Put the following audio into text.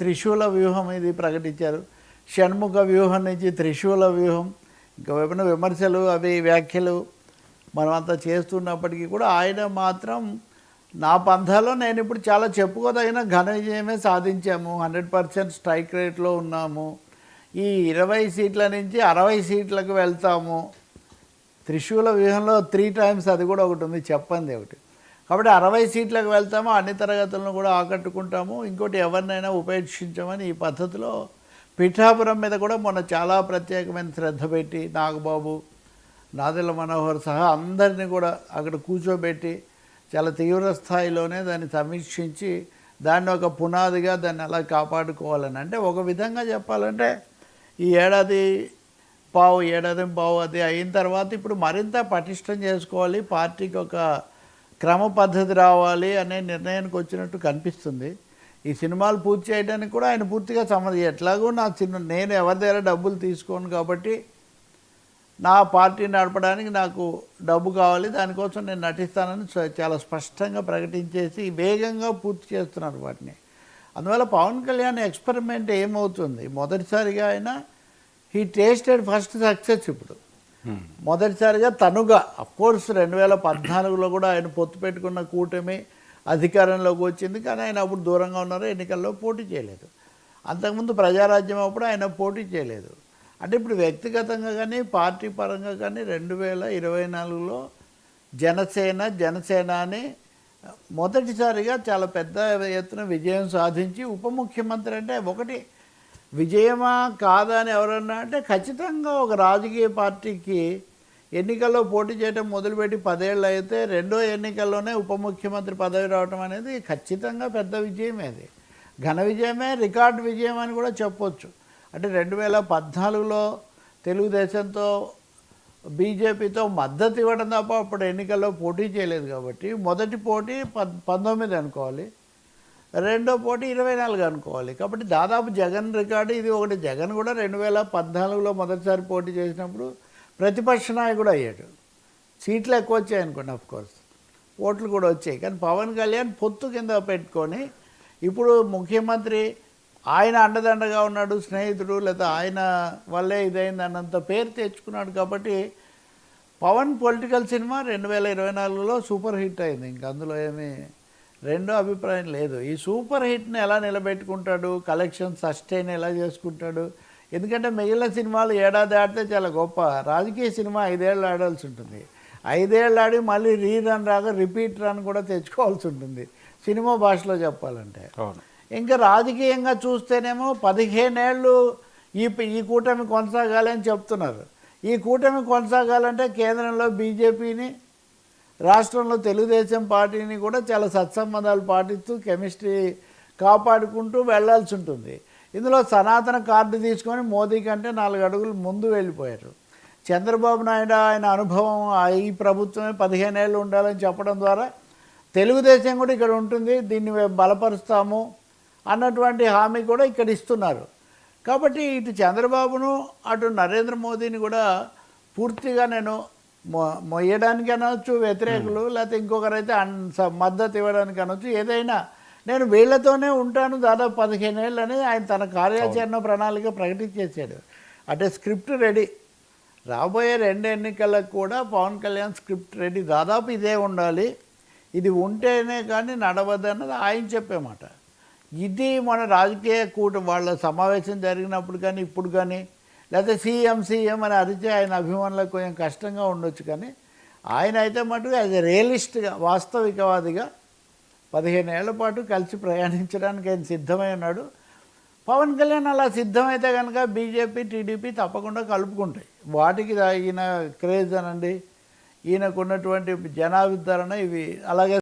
త్రిశూల వ్యూహం ఇది ప్రకటించారు. షణ్ముఖ వ్యూహం నుంచి త్రిశూల వ్యూహం, ఇంకా వైపున విమర్శలు అవి వ్యాఖ్యలు మనమంతా చేస్తున్నప్పటికీ కూడా ఆయన మాత్రం నా పంథాలో నేను ఇప్పుడు చాలా చెప్పుకోదగిన ఘన విజయమే సాధించాము. 100% స్ట్రైక్ రేట్లో ఉన్నాము. ఈ 20 సీట్ల నుంచి 60 సీట్లకు వెళ్తాము. త్రిశూల వ్యూహంలో 3 టైమ్స్ అది కూడా ఒకటి ఉంది, చెప్పండి ఒకటి. కాబట్టి 60 సీట్లకు వెళ్తాము, అన్ని తరగతులను కూడా ఆకట్టుకుంటాము, ఇంకోటి ఎవరినైనా ఉపేక్షించమని ఈ పద్ధతిలో పిఠాపురం మీద కూడా మొన్న చాలా ప్రత్యేకమైన శ్రద్ధ పెట్టి నాగబాబు, నాదెళ్ల మనోహర్ సహా అందరినీ కూడా అక్కడ కూర్చోబెట్టి చాలా తీవ్ర స్థాయిలోనే దాన్ని సమీక్షించి దాన్ని ఒక పునాదిగా దాన్ని అలా కాపాడుకోవాలని, అంటే ఒక విధంగా చెప్పాలంటే ఈ ఏడాది పావు అది అయిన తర్వాత ఇప్పుడు మరింత పటిష్టం చేసుకోవాలి, పార్టీకి ఒక క్రమ పద్ధతి రావాలి అనే నిర్ణయానికి వచ్చినట్టు కనిపిస్తుంది. ఈ సినిమాలు పూర్తి చేయడానికి కూడా ఆయన పూర్తిగా ఎట్లాగో నేను ఎవరి దగ్గర డబ్బులు తీసుకోను కాబట్టి నా పార్టీ నడపడానికి నాకు డబ్బు కావాలి, దానికోసం నేను నటిస్తానని చాలా స్పష్టంగా ప్రకటించేసి వేగంగా పూర్తి చేస్తున్నారు వాటిని. అందువల్ల పవన్ కళ్యాణ్ ఎక్స్పెరిమెంట్ ఏమవుతుంది, మొదటిసారిగా ఆయన హీ టేస్టెడ్ ఫస్ట్ సక్సెస్. ఇప్పుడు మొదటిసారిగా తనుగా, అఫ్కోర్స్ 2014లో కూడా ఆయన పొత్తు పెట్టుకున్న కూటమి అధికారంలోకి వచ్చింది, కానీ ఆయన అప్పుడు దూరంగా ఉన్నారు, ఎన్నికల్లో పోటీ చేయలేదు. అంతకుముందు ప్రజారాజ్యం అప్పుడు ఆయన పోటీ చేయలేదు. అంటే ఇప్పుడు వ్యక్తిగతంగా కానీ పార్టీ పరంగా కానీ 2024లో జనసేన అని మొదటిసారిగా చాలా పెద్ద ఎత్తున విజయం సాధించి ఉప ముఖ్యమంత్రి అంటే ఒకటి విజయమా కాదా అని ఎవరన్నా అంటే ఖచ్చితంగా ఒక రాజకీయ పార్టీకి ఎన్నికల్లో పోటీ చేయడం మొదలుపెట్టి 10 ఏళ్ళు అయితే రెండో ఎన్నికల్లోనే ఉప ముఖ్యమంత్రి పదవి రావడం అనేది ఖచ్చితంగా పెద్ద విజయమే. అది ఘన విజయమే, రికార్డు విజయం అని కూడా చెప్పొచ్చు. అంటే 2014లో తెలుగుదేశంతో బీజేపీతో మద్దతు ఇవ్వడం తప్ప అప్పుడు ఎన్నికల్లో పోటీ చేయలేదు కాబట్టి మొదటి పోటీ 19 అనుకోవాలి, రెండో పోటీ 24 అనుకోవాలి. కాబట్టి దాదాపు జగన్ రికార్డు ఇది ఒకటి. జగన్ కూడా 2014లో మొదటిసారి పోటీ చేసినప్పుడు ప్రతిపక్ష నాయకుడు అయ్యాడు, సీట్లు ఎక్కువ వచ్చాయి అనుకోండి, ఆఫ్కోర్స్ ఓట్లు కూడా వచ్చాయి. కానీ పవన్ కళ్యాణ్ పొత్తు కింద పెట్టుకొని ఇప్పుడు ముఖ్యమంత్రి ఆయన అండదండగా ఉన్నాడు, స్నేహితుడు లేదా ఆయన వల్లే ఇదైంది అన్నంత పేరు తెచ్చుకున్నాడు. కాబట్టి పవన్ పొలిటికల్ సినిమా 2024లో సూపర్ హిట్ అయింది, ఇంక అందులో ఏమీ రెండో అభిప్రాయం లేదు. ఈ సూపర్ హిట్ని ఎలా నిలబెట్టుకుంటాడు, కలెక్షన్ సస్టైన్ ఎలా చేసుకుంటాడు, ఎందుకంటే మిగిలిన సినిమాలు ఏడాది ఆడితే చాలా గొప్ప, రాజకీయ సినిమా 5 ఏళ్ళు ఆడాల్సి ఉంటుంది. 5 ఏళ్ళు ఆడి మళ్ళీ రీరన్ రాగా రిపీట్ రన్ కూడా తెచ్చుకోవాల్సి ఉంటుంది సినిమా భాషలో చెప్పాలంటే. ఇంకా రాజకీయంగా చూస్తేనేమో 15 ఏళ్ళు ఈ కూటమి కొనసాగాలి అని చెప్తున్నారు. ఈ కూటమి కొనసాగాలంటే కేంద్రంలో బీజేపీని, రాష్ట్రంలో తెలుగుదేశం పార్టీని కూడా చాలా సత్సంబంధాలు పాటిస్తూ కెమిస్ట్రీ కాపాడుకుంటూ వెళ్లాల్సి ఉంటుంది. ఇందులో సనాతన కార్డు తీసుకొని మోదీ కంటే 4 అడుగులు ముందు వెళ్ళిపోయారు. చంద్రబాబు నాయుడు ఆయన అనుభవం ఈ ప్రభుత్వమే 15 ఏళ్ళు ఉండాలని చెప్పడం ద్వారా తెలుగుదేశం కూడా ఇక్కడ ఉంటుంది, దీన్ని బలపరుస్తాము అన్నటువంటి హామీ కూడా ఇక్కడ ఇస్తున్నారు. కాబట్టి ఇటు చంద్రబాబును అటు నరేంద్ర మోదీని కూడా పూర్తిగా నేను మొయ్యడానికి అనవచ్చు వ్యతిరేకులు, లేకపోతే ఇంకొకరైతే మద్దతు ఇవ్వడానికి అనవచ్చు, ఏదైనా నేను వీళ్లతోనే ఉంటాను దాదాపు 15 ఏళ్ళు అనేది ఆయన తన కార్యాచరణ ప్రణాళిక ప్రకటించేశాడు. అంటే స్క్రిప్ట్ రెడీ, రాబోయే 2 ఎన్నికలకు కూడా పవన్ కళ్యాణ్ స్క్రిప్ట్ రెడీ, దాదాపు ఇదే ఉండాలి, ఇది ఉంటేనే కానీ నడవదన్నది ఆయన చెప్పేమాట. ఇది మన రాజకీయ వాళ్ళ సమావేశం జరిగినప్పుడు కానీ ఇప్పుడు కానీ లేకపోతే సీఎం అని అరిచే ఆయన అభిమానులకు కొంచెం కష్టంగా ఉండొచ్చు, కానీ ఆయన అయితే మటుకు యాజ్ ఎ రియలిస్ట్గా వాస్తవికవాదిగా 15 ఏళ్ల పాటు కలిసి ప్రయాణించడానికి ఆయన సిద్ధమై ఉన్నాడు. పవన్ కళ్యాణ్ అలా సిద్ధమైతే కనుక బీజేపీ టీడీపీ తప్పకుండా కలుపుకుంటాయి. వాటికి ఈయన క్రేజ్ అనండి, ఈయనకున్నటువంటి జనాభిధరణ ఇవి అలాగే